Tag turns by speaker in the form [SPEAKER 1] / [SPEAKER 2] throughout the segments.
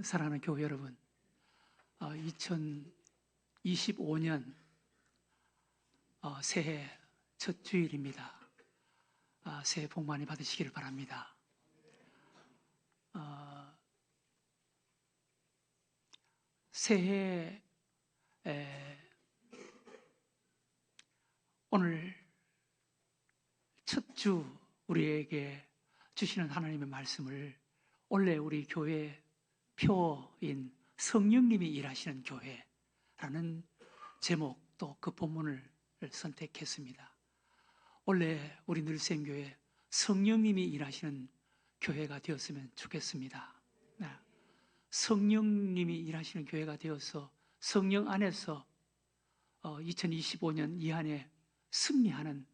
[SPEAKER 1] 사랑하는 교회 여러분, 2025년 새해 첫 주일입니다. 새해 복 많이 받으시기를 바랍니다. 새해 오늘 첫 주 우리에게 주시는 하나님의 말씀을 원래 우리 교회 표인 성령님이 일하시는 교회라는 제목 또 그 본문을 선택했습니다. 원래 우리 늘샘교회 성령님이 일하시는 교회가 되었으면 좋겠습니다. 성령님이 일하시는 교회가 되어서 성령 안에서 2025년 이 한 해 승리하는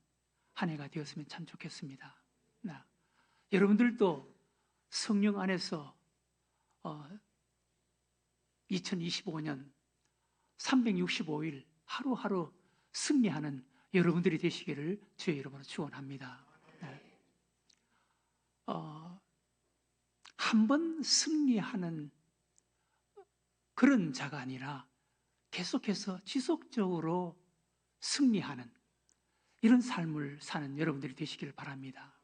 [SPEAKER 1] 한 해가 되었으면 참 좋겠습니다. 여러분들도 성령 안에서 2025년 365일 하루하루 승리하는 여러분들이 되시기를 주의 이름으로 축원합니다. 한 번 승리하는 그런 자가 아니라 계속해서 지속적으로 승리하는 이런 삶을 사는 여러분들이 되시기를 바랍니다.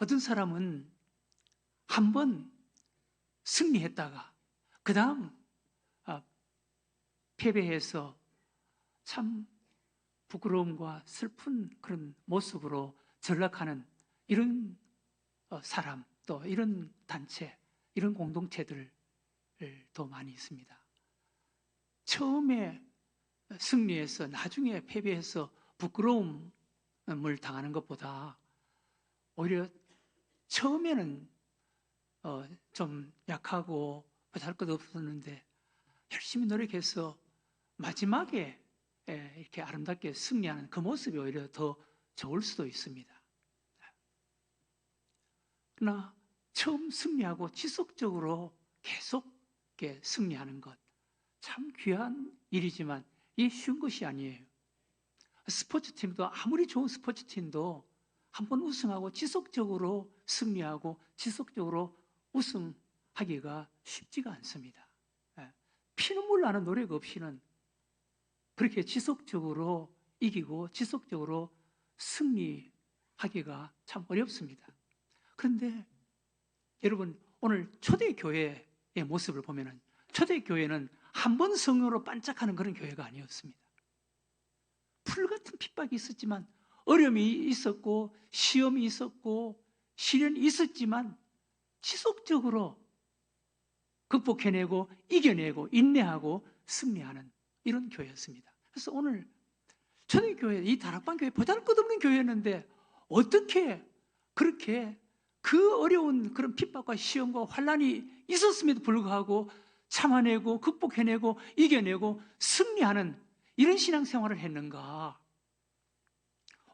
[SPEAKER 1] 어떤 사람은 한 번 승리했다가 그 다음 패배해서 참 부끄러움과 슬픈 그런 모습으로 전락하는 이런 사람, 또 이런 단체, 이런 공동체들 더 많이 있습니다. 처음에 승리해서 나중에 패배해서 부끄러움을 당하는 것보다 오히려 처음에는 좀 약하고 보잘 것 없었는데 열심히 노력해서 마지막에 이렇게 아름답게 승리하는 그 모습이 오히려 더 좋을 수도 있습니다. 그러나 처음 승리하고 지속적으로 계속 이렇게 승리하는 것 참 귀한 일이지만 이게 쉬운 것이 아니에요. 스포츠팀도 아무리 좋은 스포츠팀도 한번 우승하고 지속적으로 승리하고 지속적으로 우승하기가 쉽지가 않습니다. 피눈물 나는 노력 없이는 그렇게 지속적으로 이기고 지속적으로 승리하기가 참 어렵습니다. 그런데 여러분, 오늘 초대교회의 모습을 보면 초대교회는 한 번 성령으로 반짝하는 그런 교회가 아니었습니다. 풀같은 핍박이 있었지만, 어려움이 있었고 시험이 있었고 시련이 있었지만 지속적으로 극복해내고 이겨내고 인내하고 승리하는 이런 교회였습니다. 그래서 오늘 초대교회, 이 다락방교회 보잘것없는 교회였는데 어떻게 그렇게 그 어려운 그런 핍박과 시험과 환난이 있었음에도 불구하고 참아내고 극복해내고 이겨내고 승리하는 이런 신앙생활을 했는가?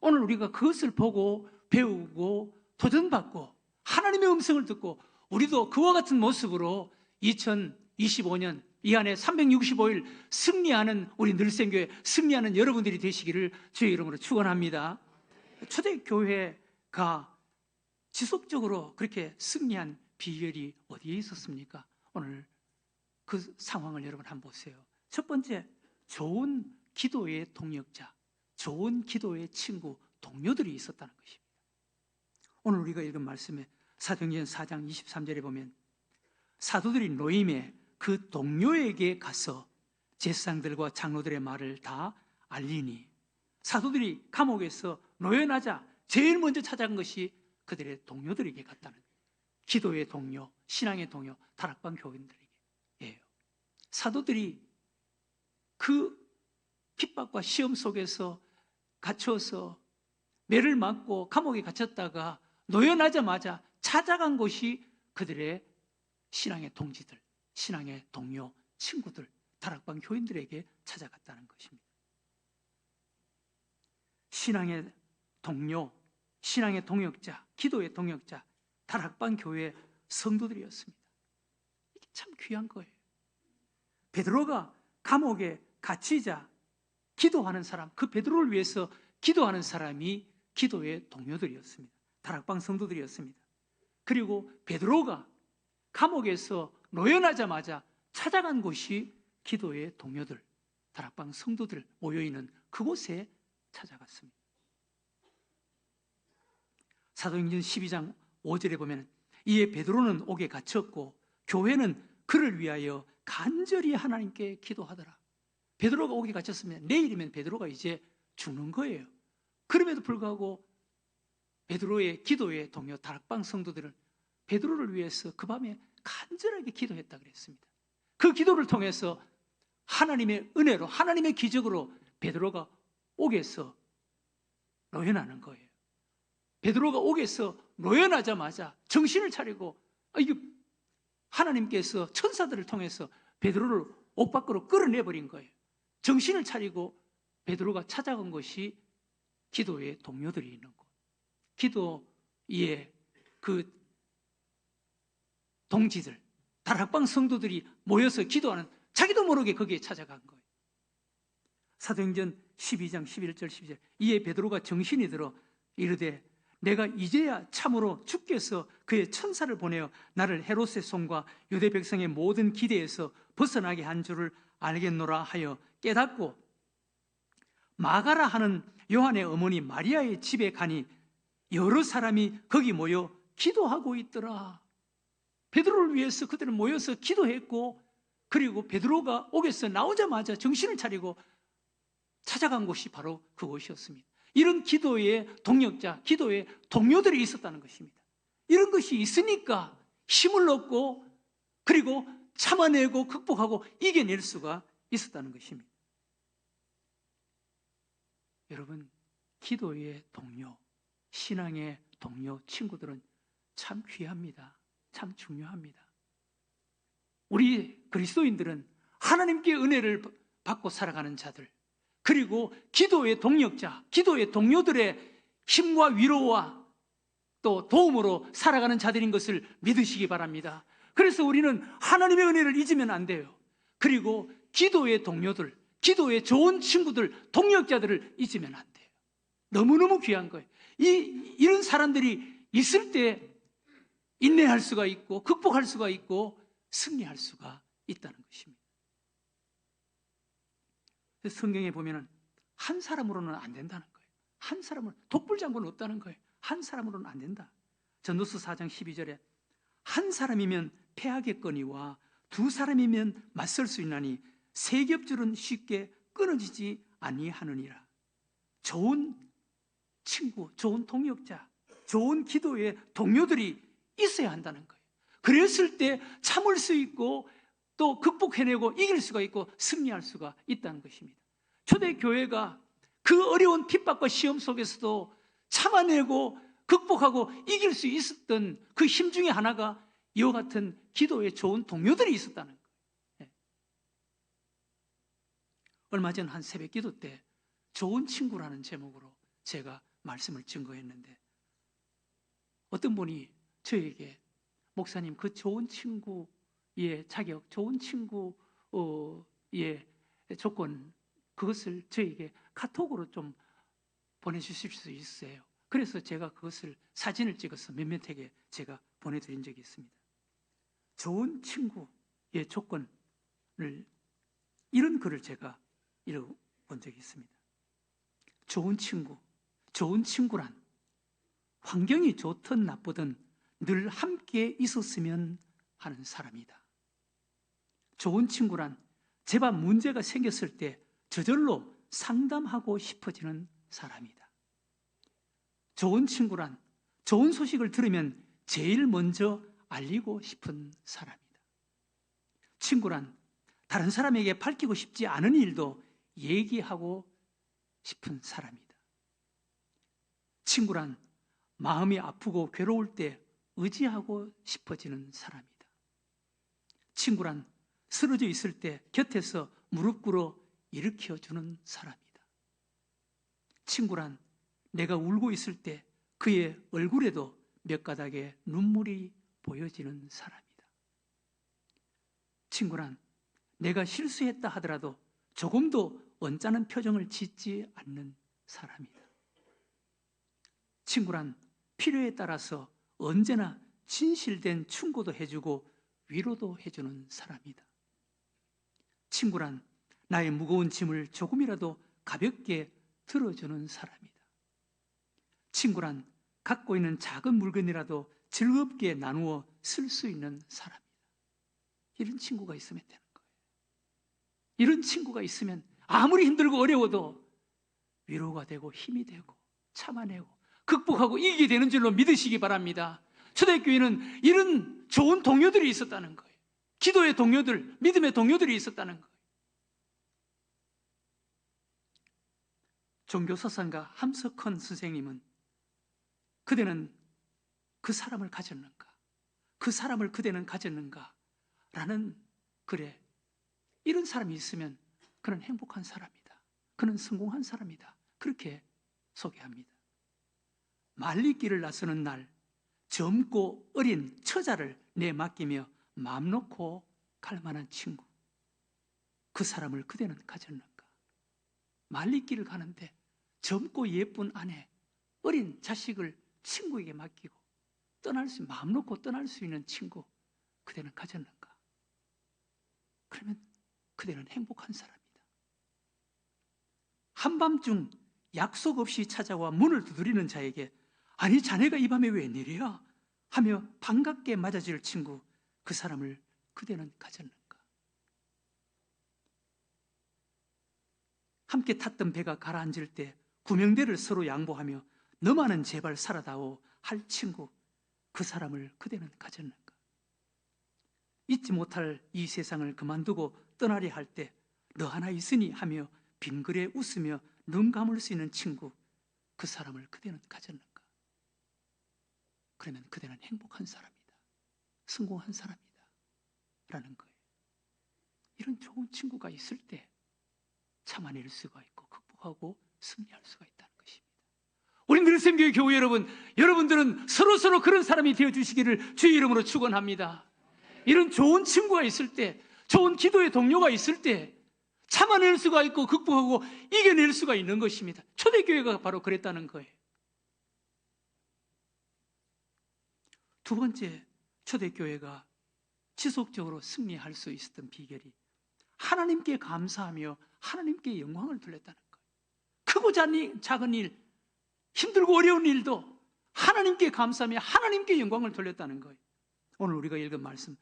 [SPEAKER 1] 오늘 우리가 그것을 보고 배우고 도전받고 하나님의 음성을 듣고 우리도 그와 같은 모습으로 2025년 이 안에 365일 승리하는 우리 늘샘교회, 승리하는 여러분들이 되시기를 주의 이름으로 축원합니다. 초대교회가 지속적으로 그렇게 승리한 비결이 어디에 있었습니까? 오늘 그 상황을 여러분 한번 보세요. 첫 번째, 좋은 기도의 동역자, 좋은 기도의 친구, 동료들이 있었다는 것입니다. 오늘 우리가 읽은 말씀에 사도행전 4장 23절에 보면 사도들이 노임에 그 동료에게 가서 제사장들과 장로들의 말을 다 알리니, 사도들이 감옥에서 노연하자 제일 먼저 찾아간 것이 그들의 동료들에게 갔다는, 기도의 동료, 신앙의 동료, 다락방 교인들에게예요. 사도들이 그 핍박과 시험 속에서 갇혀서 매를 맞고 감옥에 갇혔다가 노연하자마자 찾아간 곳이 그들의 신앙의 동지들, 신앙의 동료, 친구들, 다락방 교인들에게 찾아갔다는 것입니다. 신앙의 동료, 신앙의 동역자, 기도의 동역자, 다락방 교회 성도들이었습니다. 이게 참 귀한 거예요. 베드로가 감옥에 갇히자 기도하는 사람, 그 베드로를 위해서 기도하는 사람이 기도의 동료들이었습니다. 다락방 성도들이었습니다. 그리고 베드로가 감옥에서 노연하자마자 찾아간 곳이 기도의 동료들, 다락방 성도들 모여있는 그곳에 찾아갔습니다. 사도행전 12장 5절에 보면 이에 베드로는 옥에 갇혔고 교회는 그를 위하여 간절히 하나님께 기도하더라. 베드로가 옥에 갇혔으면 내일이면 베드로가 이제 죽는 거예요. 그럼에도 불구하고 베드로의 기도의 동료 다락방 성도들은 베드로를 위해서 그 밤에 간절하게 기도했다 그랬습니다. 그 기도를 통해서 하나님의 은혜로, 하나님의 기적으로 베드로가 옥에서 노연하는 거예요. 베드로가 옥에서 노연하자마자 정신을 차리고 이게 하나님께서 천사들을 통해서 베드로를 옥 밖으로 끌어내버린 거예요. 정신을 차리고 베드로가 찾아간 것이 기도의 동료들이 있는 곳, 기도의 그 동지들, 다락방 성도들이 모여서 기도하는, 자기도 모르게 거기에 찾아간 거예요. 사도행전 12장 11절 12절 이에 베드로가 정신이 들어 이르되 내가 이제야 참으로 주께서 그의 천사를 보내어 나를 헤롯의 손과 유대 백성의 모든 기대에서 벗어나게 한 줄을 알겠노라 하여 깨닫고 마가라 하는 요한의 어머니 마리아의 집에 가니 여러 사람이 거기 모여 기도하고 있더라. 베드로를 위해서 그들은 모여서 기도했고, 그리고 베드로가 옥에서 나오자마자 정신을 차리고 찾아간 곳이 바로 그곳이었습니다. 이런 기도의 동력자, 기도의 동료들이 있었다는 것입니다. 이런 것이 있으니까 힘을 얻고 그리고 참아내고 극복하고 이겨낼 수가 있었다는 것입니다. 여러분, 기도의 동료, 신앙의 동료, 친구들은 참 귀합니다. 참 중요합니다. 우리 그리스도인들은 하나님께 은혜를 받고 살아가는 자들, 그리고 기도의 동력자, 기도의 동료들의 힘과 위로와 또 도움으로 살아가는 자들인 것을 믿으시기 바랍니다. 그래서 우리는 하나님의 은혜를 잊으면 안 돼요. 그리고 기도의 동료들, 기도의 좋은 친구들, 동력자들을 잊으면 안 돼요. 너무너무 귀한 거예요. 이런 사람들이 있을 때 인내할 수가 있고 극복할 수가 있고 승리할 수가 있다는 것입니다. 성경에 보면은 한 사람으로는 안 된다는 거예요. 한 사람으로, 독불장군은 없다는 거예요. 한 사람으로는 안 된다. 전도서 4장 12절에 한 사람이면 패하겠거니와 두 사람이면 맞설 수 있나니 세 겹줄은 쉽게 끊어지지 아니하느니라. 좋은 친구, 좋은 동역자, 좋은 기도의 동료들이 있어야 한다는 거예요. 그랬을 때 참을 수 있고 또 극복해내고 이길 수가 있고 승리할 수가 있다는 것입니다. 초대교회가 그 어려운 핍박과 시험 속에서도 참아내고 극복하고 이길 수 있었던 그 힘 중에 하나가 이와 같은 기도에 좋은 동료들이 있었다는 거예요. 네. 얼마 전 한 새벽 기도 때 좋은 친구라는 제목으로 제가 말씀을 증거했는데 어떤 분이 저에게 목사님, 그 좋은 친구의 자격, 좋은 친구의 조건, 그것을 저에게 카톡으로 좀 보내주실 수 있어요? 그래서 제가 그것을 사진을 찍어서 몇몇에게 제가 보내드린 적이 있습니다. 좋은 친구의 조건을, 이런 글을 제가 읽어본 적이 있습니다. 좋은 친구, 좋은 친구란 환경이 좋든 나쁘든 늘 함께 있었으면 하는 사람이다. 좋은 친구란 제발 문제가 생겼을 때 저절로 상담하고 싶어지는 사람이다. 좋은 친구란 좋은 소식을 들으면 제일 먼저 알리고 싶은 사람이다. 친구란 다른 사람에게 밝히고 싶지 않은 일도 얘기하고 싶은 사람이다. 친구란 마음이 아프고 괴로울 때 의지하고 싶어지는 사람이다. 친구란 쓰러져 있을 때 곁에서 무릎 꿇어 일으켜주는 사람이다. 친구란 내가 울고 있을 때 그의 얼굴에도 몇 가닥의 눈물이 보여지는 사람이다. 친구란 내가 실수했다 하더라도 조금도 언짢은 표정을 짓지 않는 사람이다. 친구란 필요에 따라서 언제나 진실된 충고도 해주고 위로도 해주는 사람이다. 친구란 나의 무거운 짐을 조금이라도 가볍게 들어주는 사람이다. 친구란 갖고 있는 작은 물건이라도 즐겁게 나누어 쓸 수 있는 사람이다. 이런 친구가 있으면 되는 거예요. 이런 친구가 있으면 아무리 힘들고 어려워도 위로가 되고 힘이 되고 참아내고 극복하고 이기게 되는 줄로 믿으시기 바랍니다. 초대교회는 이런 좋은 동료들이 있었다는 거예요. 기도의 동료들, 믿음의 동료들이 있었다는 거예요. 종교사상가 함석헌 선생님은 그대는 그 사람을 가졌는가? 그 사람을 그대는 가졌는가? 라는 글에 이런 사람이 있으면 그는 행복한 사람이다. 그는 성공한 사람이다. 그렇게 소개합니다. 말리길을 나서는 날 젊고 어린 처자를 내 맡기며 마음 놓고 갈 만한 친구. 그 사람을 그대는 가졌는가? 말리길을 가는데 젊고 예쁜 아내, 어린 자식을 친구에게 맡기고 마음 놓고 떠날 수 있는 친구, 그대는 가졌는가? 그러면 그대는 행복한 사람이다. 한밤중 약속 없이 찾아와 문을 두드리는 자에게 아니 자네가 이 밤에 웬일이야? 하며 반갑게 맞아줄 친구, 그 사람을 그대는 가졌는가? 함께 탔던 배가 가라앉을 때 구명대를 서로 양보하며 너만은 제발 살아다오 할 친구, 그 사람을 그대는 가졌는가? 잊지 못할 이 세상을 그만두고 떠나려 할 때 너 하나 있으니 하며 빙그레 웃으며 눈 감을 수 있는 친구, 그 사람을 그대는 가졌는가? 그러면 그대는 행복한 사람이다. 성공한 사람이다. 라는 거예요. 이런 좋은 친구가 있을 때 참아낼 수가 있고 극복하고 승리할 수가 있다는 것입니다. 우리 늘샘교회 교회 여러분, 여러분들은 서로서로 그런 사람이 되어주시기를 주의 이름으로 축원합니다. 이런 좋은 친구가 있을 때, 좋은 기도의 동료가 있을 때 참아낼 수가 있고 극복하고 이겨낼 수가 있는 것입니다. 초대교회가 바로 그랬다는 거예요. 두 번째, 초대교회가 지속적으로 승리할 수 있었던 비결이 하나님께 감사하며 하나님께 영광을 돌렸다는 거예요. 크고 작은 일, 힘들고 어려운 일도 하나님께 감사하며 하나님께 영광을 돌렸다는 거예요. 오늘 우리가 읽은 말씀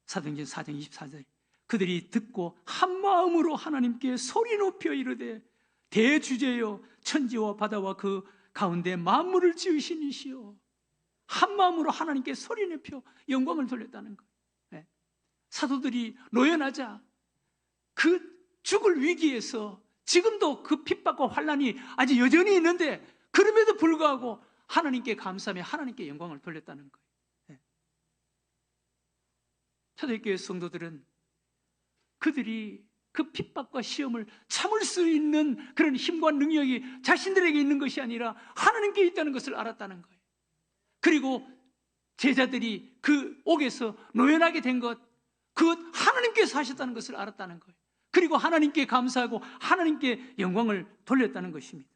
[SPEAKER 1] 사도행전 4장 24절, 그들이 듣고 한 마음으로 하나님께 소리 높여 이르되 대주제여 천지와 바다와 그 가운데 만물을 지으신 이시여. 한 마음으로 하나님께 소리 높여 영광을 돌렸다는 거예요. 네. 사도들이 노연하자 그 죽을 위기에서 지금도 그 핍박과 환난이 아직 여전히 있는데 그럼에도 불구하고 하나님께 감사하며 하나님께 영광을 돌렸다는 거예요. 네. 초대교회 성도들은 그들이 그 핍박과 시험을 참을 수 있는 그런 힘과 능력이 자신들에게 있는 것이 아니라 하나님께 있다는 것을 알았다는 거예요. 그리고 제자들이 그 옥에서 노연하게 된 것, 그것 하나님께서 하셨다는 것을 알았다는 거예요. 그리고 하나님께 감사하고 하나님께 영광을 돌렸다는 것입니다.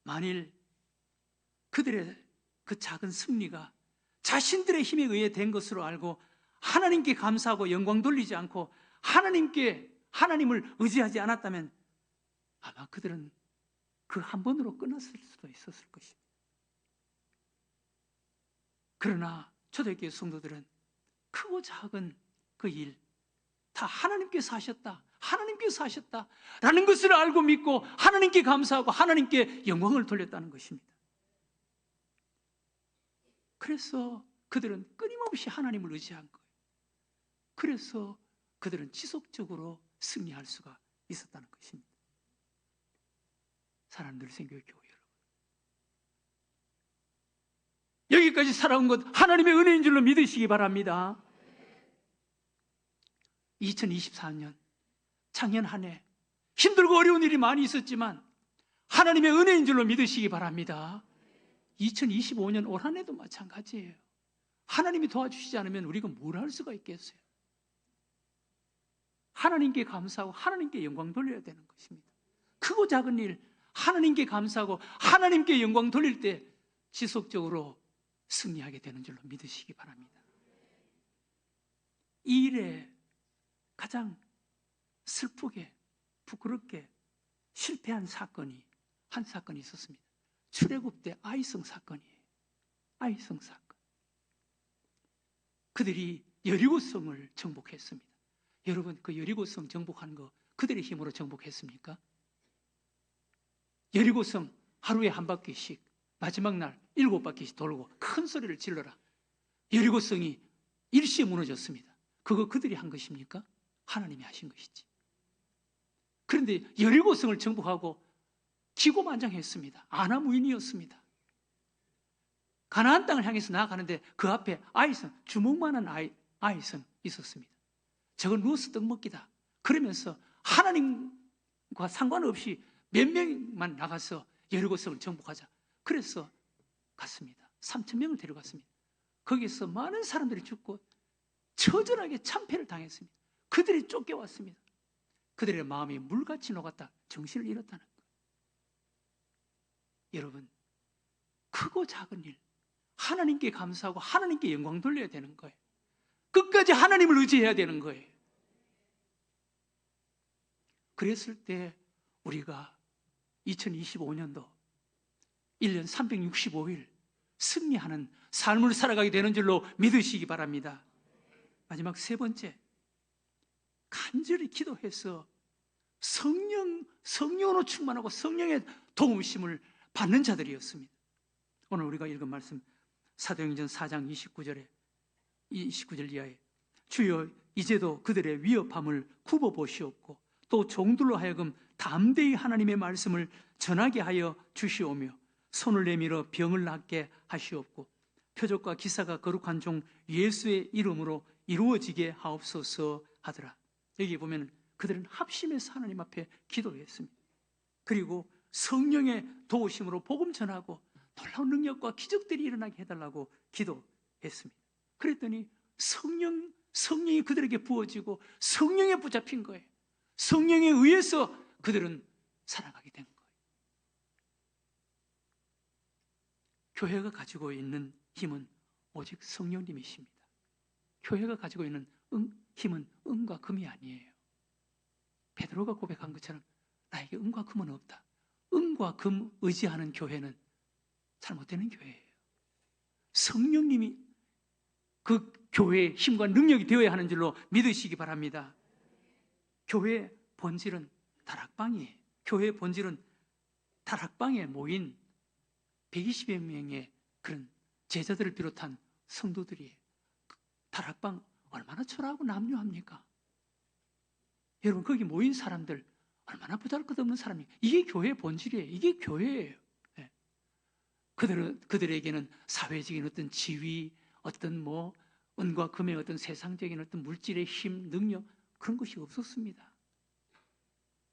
[SPEAKER 1] 만일 그들의 그 작은 승리가 자신들의 힘에 의해 된 것으로 알고 하나님께 감사하고 영광 돌리지 않고 하나님을 의지하지 않았다면 아마 그들은 그 한 번으로 끝났을 수도 있었을 것입니다. 그러나 초대교회 성도들은 크고 작은 그 일 다 하나님께서 하셨다, 하나님께서 하셨다 라는 것을 알고 믿고 하나님께 감사하고 하나님께 영광을 돌렸다는 것입니다. 그래서 그들은 끊임없이 하나님을 의지한 거예요. 그래서 그들은 지속적으로 승리할 수가 있었다는 것입니다. 사랑하는 늘샘교회 교회 여러분, 여기까지 살아온 것 하나님의 은혜인 줄로 믿으시기 바랍니다. 2024년 작년 한 해 힘들고 어려운 일이 많이 있었지만 하나님의 은혜인 줄로 믿으시기 바랍니다. 2025년 올 한 해도 마찬가지예요. 하나님이 도와주시지 않으면 우리가 뭘 할 수가 있겠어요? 하나님께 감사하고 하나님께 영광 돌려야 되는 것입니다. 크고 작은 일 하나님께 감사하고 하나님께 영광 돌릴 때 지속적으로 승리하게 되는 줄로 믿으시기 바랍니다. 이 일에 가장 슬프게 부끄럽게 실패한 사건이 한 사건이 있었습니다. 출애굽때 아이성 사건이에요. 아이성 사건. 그들이 여리고성을 정복했습니다. 여러분, 그 여리고성 정복한 거 그들의 힘으로 정복했습니까? 여리고성 하루에 한 바퀴씩, 마지막 날 7바퀴씩 돌고 큰 소리를 질러라. 여리고성이 일시에 무너졌습니다. 그거 그들이 한 것입니까? 하나님이 하신 것이지. 그런데 여리고성을 정복하고 기고만장했습니다. 아나무인이었습니다. 가나안 땅을 향해서 나아가는데 그 앞에 아이성, 주먹만한 아이성 있었습니다. 저건 누워서 떡 먹기다. 그러면서 하나님과 상관없이 몇 명만 나가서 여리고성을 정복하자. 그래서 갔습니다. 3,000명을 데려갔습니다. 거기서 많은 사람들이 죽고 처절하게 참패를 당했습니다. 그들이 쫓겨왔습니다. 그들의 마음이 물같이 녹았다. 정신을 잃었다는 거예요. 여러분, 크고 작은 일, 하나님께 감사하고 하나님께 영광 돌려야 되는 거예요. 끝까지 하나님을 의지해야 되는 거예요. 그랬을 때 우리가 2025년도 1년 365일 승리하는 삶을 살아가게 되는 줄로 믿으시기 바랍니다. 마지막 세 번째, 간절히 기도해서 성령으로 충만하고 성령의 도우심을 받는 자들이었습니다. 오늘 우리가 읽은 말씀 사도행전 4장 29절 이하에 주여 이제도 그들의 위협함을 굽어보시옵고 또 종들로 하여금 담대히 하나님의 말씀을 전하게 하여 주시오며 손을 내밀어 병을 낫게 하시옵고 표적과 기사가 거룩한 종 예수의 이름으로 이루어지게 하옵소서 하더라. 여기 보면 그들은 합심해서 하나님 앞에 기도했습니다. 그리고 성령의 도우심으로 복음 전하고 놀라운 능력과 기적들이 일어나게 해달라고 기도했습니다. 그랬더니 성령이 그들에게 부어지고 성령에 붙잡힌 거예요. 성령에 의해서 그들은 살아가게 된 거예요. 교회가 가지고 있는 힘은 오직 성령님이십니다. 교회가 가지고 있는 힘은 은과 금이 아니에요. 베드로가 고백한 것처럼 나에게 은과 금은 없다. 은과 금 의지하는 교회는 잘못되는 교회예요. 성령님이 그 교회의 힘과 능력이 되어야 하는 줄로 믿으시기 바랍니다. 교회의 본질은 다락방이에요. 교회의 본질은 다락방에 모인 120여 명의 그런 제자들을 비롯한 성도들이에요. 다락방 얼마나 초라하고 남루합니까? 여러분, 거기 모인 사람들 얼마나 보잘것없는 사람이에요. 이게 교회의 본질이에요. 이게 교회예요. 네. 그들에게는 사회적인 어떤 지위, 어떤 은과 금의 어떤 세상적인 어떤 물질의 힘, 능력 그런 것이 없었습니다.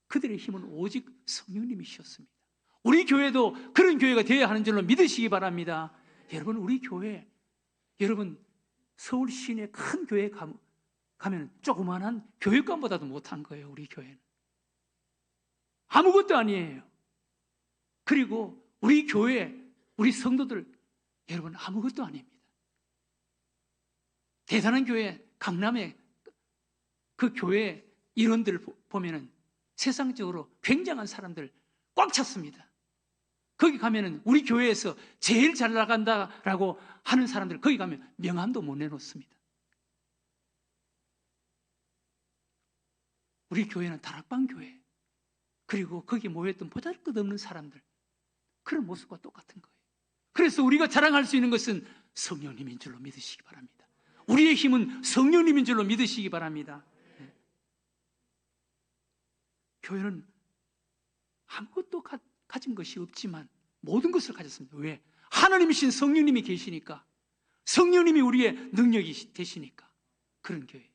[SPEAKER 1] 그들의 힘은 오직 성령님이셨습니다. 우리 교회도 그런 교회가 되어야 하는 줄로 믿으시기 바랍니다. 여러분, 우리 교회, 여러분 서울 시내 큰 교회에 가면 조그만한 교육관보다도 못한 거예요. 우리 교회는 아무것도 아니에요. 그리고 우리 교회, 우리 성도들 여러분 아무것도 아닙니다. 대단한 교회, 강남의 그 교회 일원들 보면은 세상적으로 굉장한 사람들 꽉 찼습니다. 거기 가면은 우리 교회에서 제일 잘 나간다라고 하는 사람들 거기 가면 명함도 못 내놓습니다. 우리 교회는 다락방 교회, 그리고 거기 모였던 보잘것없는 사람들, 그런 모습과 똑같은 거예요. 그래서 우리가 자랑할 수 있는 것은 성령님인 줄로 믿으시기 바랍니다. 우리의 힘은 성령님인 줄로 믿으시기 바랍니다. 네. 교회는 아무것도 가진 것이 없지만 모든 것을 가졌습니다. 왜? 하나님이신 성령님이 계시니까, 성령님이 우리의 능력이 되시니까 그런 교회.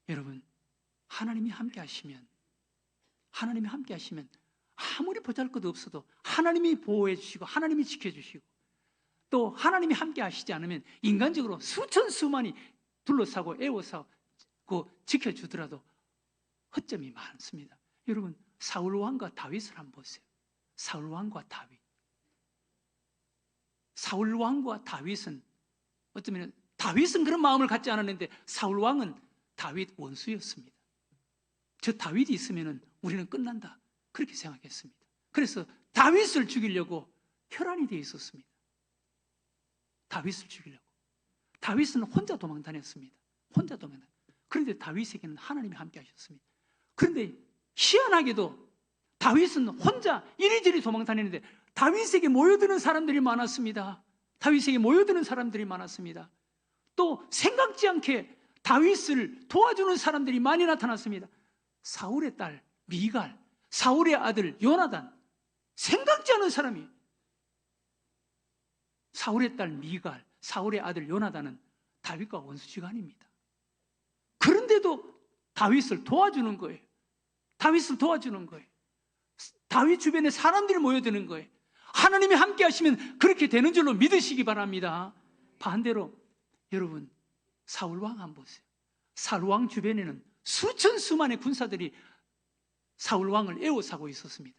[SPEAKER 1] 여러분, 하나님이 함께 하시면 아무리 보잘것 없어도 하나님이 보호해 주시고 하나님이 지켜주시고, 또 하나님이 함께 하시지 않으면 인간적으로 수천 수만이 둘러싸고 애워싸고 지켜주더라도 허점이 많습니다. 여러분, 사울 왕과 다윗을 한번 보세요. 사울 왕과 다윗, 사울 왕과 다윗은 어쩌면 다윗은 그런 마음을 갖지 않았는데 사울 왕은 다윗 원수였습니다. 저 다윗이 있으면 우리는 끝난다, 그렇게 생각했습니다. 그래서 다윗을 죽이려고 혈안이 되어 있었습니다. 다윗을 죽이려고. 다윗은 혼자 도망 다녔습니다. 혼자 도망 다녔습니다. 그런데 다윗에게는 하나님이 함께 하셨습니다. 그런데 희한하게도 다윗은 혼자 이리저리 도망 다니는데 다윗에게 모여드는 사람들이 많았습니다. 다윗에게 모여드는 사람들이 많았습니다. 또 생각지 않게 다윗을 도와주는 사람들이 많이 나타났습니다. 사울의 딸 미갈, 사울의 아들 요나단, 생각지 않은 사람이, 사울의 딸 미갈, 사울의 아들 요나단은 다윗과 원수지간입니다. 그런데도 다윗을 도와주는 거예요. 다윗을 도와주는 거예요. 다윗 주변에 사람들이 모여드는 거예요. 하나님이 함께 하시면 그렇게 되는 줄로 믿으시기 바랍니다. 반대로 여러분, 사울왕 한번 보세요. 사울왕 주변에는 수천 수만의 군사들이 사울왕을 에워싸고 있었습니다.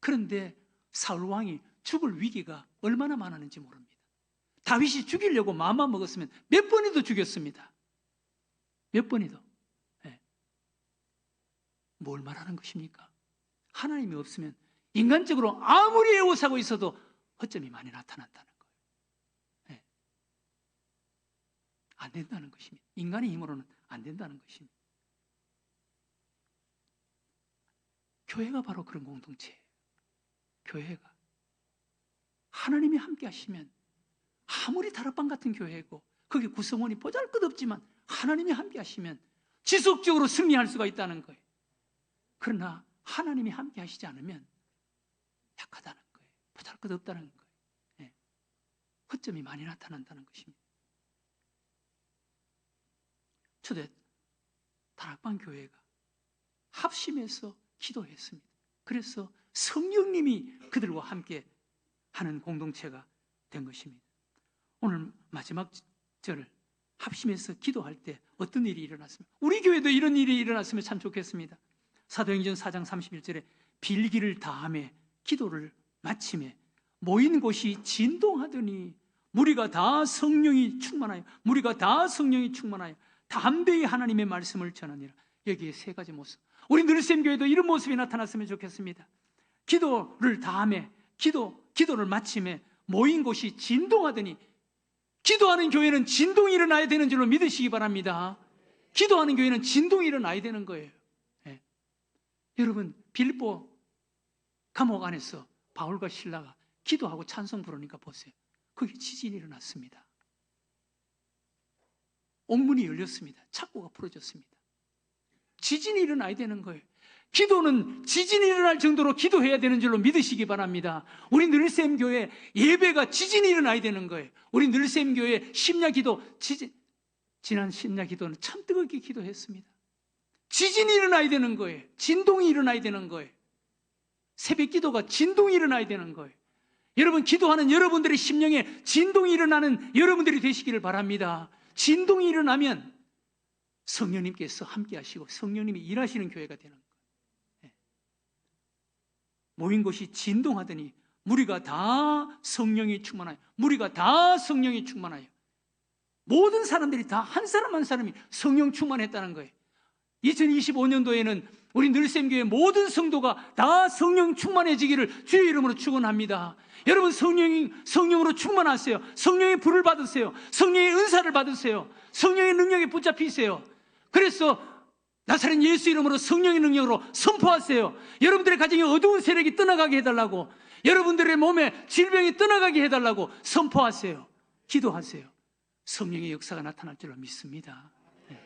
[SPEAKER 1] 그런데 사울왕이 죽을 위기가 얼마나 많았는지 모릅니다. 다윗이 죽이려고 마음만 먹었으면 몇 번이도 죽였습니다. 몇 번이도. 네. 뭘 말하는 것입니까? 하나님이 없으면 인간적으로 아무리 에워싸고 있어도 허점이 많이 나타난다는 거예요. 네. 안 된다는 것입니다. 인간의 힘으로는 안 된다는 것입니다. 교회가 바로 그런 공동체예요. 교회가 하나님이 함께 하시면 아무리 다락방 같은 교회고 거기 구성원이 보잘것없지만 하나님이 함께 하시면 지속적으로 승리할 수가 있다는 거예요. 그러나 하나님이 함께 하시지 않으면 약하다는 거예요. 보잘것없다는 거예요. 네. 허점이 많이 나타난다는 것입니다. 초대 다락방 교회가 합심해서 기도했습니다. 그래서 성령님이 그들과 함께 하는 공동체가 된 것입니다. 오늘 마지막 절 합심해서 기도할 때 어떤 일이 일어났습니까? 우리 교회도 이런 일이 일어났으면 참 좋겠습니다. 사도행전 4장 31절에 빌기를 다하며 기도를 마치며 모인 곳이 진동하더니 무리가 다 성령이 충만하여 담대히 하나님의 말씀을 전하니라. 여기에 세 가지 모습. 우리 늘샘 교회도 이런 모습이 나타났으면 좋겠습니다. 기도를 다하며 기도를 마치며 모인 곳이 진동하더니, 기도하는 교회는 진동이 일어나야 되는 줄로 믿으시기 바랍니다. 기도하는 교회는 진동이 일어나야 되는 거예요. 네. 여러분, 빌립보 감옥 안에서 바울과 실라가 기도하고 찬송 부르니까 보세요. 거기 지진이 일어났습니다. 옥문이 열렸습니다. 창고가 풀어졌습니다. 지진이 일어나야 되는 거예요. 기도는 지진이 일어날 정도로 기도해야 되는 줄로 믿으시기 바랍니다. 우리 늘샘 교회 예배가 지진이 일어나야 되는 거예요. 우리 늘샘 교회 심야 기도, 지난 심야 기도는 참 뜨겁게 기도했습니다. 지진이 일어나야 되는 거예요. 진동이 일어나야 되는 거예요. 새벽 기도가 진동이 일어나야 되는 거예요. 여러분, 기도하는 여러분들의 심령에 진동이 일어나는 여러분들이 되시기를 바랍니다. 진동이 일어나면 성령님께서 함께 하시고 성령님이 일하시는 교회가 되는 거예요. 네. 모인 곳이 진동하더니 무리가 다 성령이 충만하여, 모든 사람들이 다 한 사람 한 사람이 성령 충만했다는 거예요. 2025년도에는 우리 늘샘교회 모든 성도가 다 성령 충만해지기를 주의 이름으로 축원합니다. 여러분, 성령으로 충만하세요. 성령의 불을 받으세요. 성령의 은사를 받으세요. 성령의 능력에 붙잡히세요. 그래서 나사렛 예수 이름으로 성령의 능력으로 선포하세요. 여러분들의 가정에 어두운 세력이 떠나가게 해달라고, 여러분들의 몸에 질병이 떠나가게 해달라고 선포하세요. 기도하세요. 성령의 역사가 나타날 줄로 믿습니다. 네.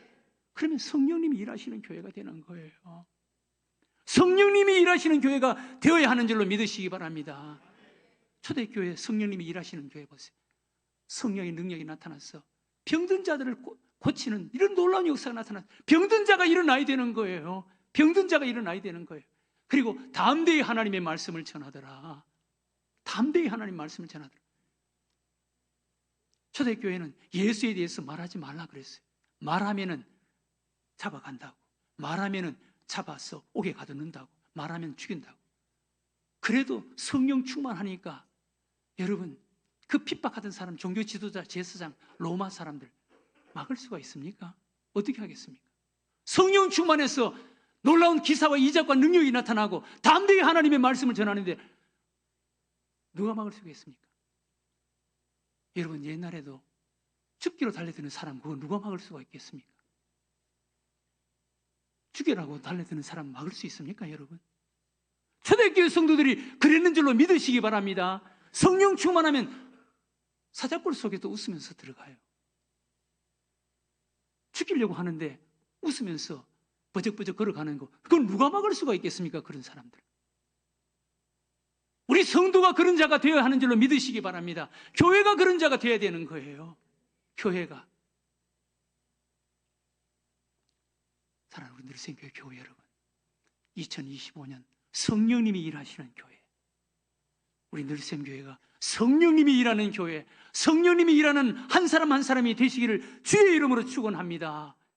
[SPEAKER 1] 그러면 성령님이 일하시는 교회가 되는 거예요. 성령님이 일하시는 교회가 되어야 하는 줄로 믿으시기 바랍니다. 초대교회 성령님이 일하시는 교회 보세요. 성령의 능력이 나타나서 병든 자들을 고치는 이런 놀라운 역사가 나타나서 병든 자가 일어나야 되는 거예요. 병든 자가 일어나야 되는 거예요. 그리고 담대히 하나님의 말씀을 전하더라. 담대히 하나님의 말씀을 전하더라. 초대교회는 예수에 대해서 말하지 말라 그랬어요. 말하면은 잡아간다고, 말하면은 잡아서 옥에 가두는다고, 말하면 죽인다고. 그래도 성령 충만하니까 여러분, 그 핍박하던 사람, 종교 지도자, 제사장, 로마 사람들 막을 수가 있습니까? 어떻게 하겠습니까? 성령 충만해서 놀라운 기사와 이적과 능력이 나타나고 담대히 하나님의 말씀을 전하는데 누가 막을 수가 있습니까? 여러분, 옛날에도 죽기로 달려드는 사람, 그거 누가 막을 수가 있겠습니까? 죽여라고 달려드는 사람 막을 수 있습니까, 여러분? 초대교회 성도들이 그랬는 줄로 믿으시기 바랍니다. 성령 충만하면 사자굴 속에도 웃으면서 들어가요. 죽이려고 하는데 웃으면서 버적버적 걸어가는 거, 그건 누가 막을 수가 있겠습니까? 그런 사람들. 우리 성도가 그런 자가 되어야 하는 줄로 믿으시기 바랍니다. 교회가 그런 자가 되어야 되는 거예요. 교회가. 사랑하는 우리 늘생교회 교회 여러분, 2025년 성령님이 일하시는 교회, 우리 늘생교회가 성령님이 일하는 교회, 성령님이 일하는 한 사람 한 사람이 되시기를 주의 이름으로 축원합니다.